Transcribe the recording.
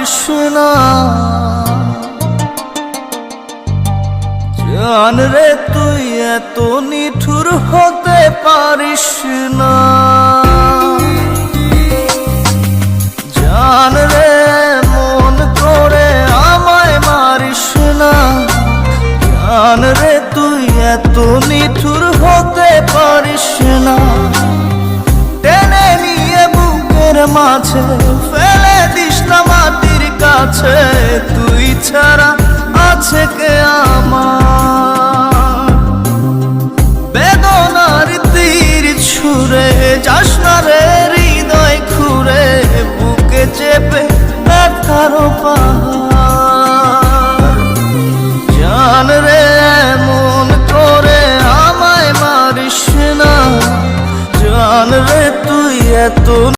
পারিস না। জান রে তুই এত নিঠুর হতে পারিস না। জান রে মন করে আমায় মারিস না। জান রে তুই এত নিঠুর হতে পারিস না। টেনে নিয়ে বুকের মাঝে ফেলে দিস না মাটির কাছে। তুই ছাড়া আছে কে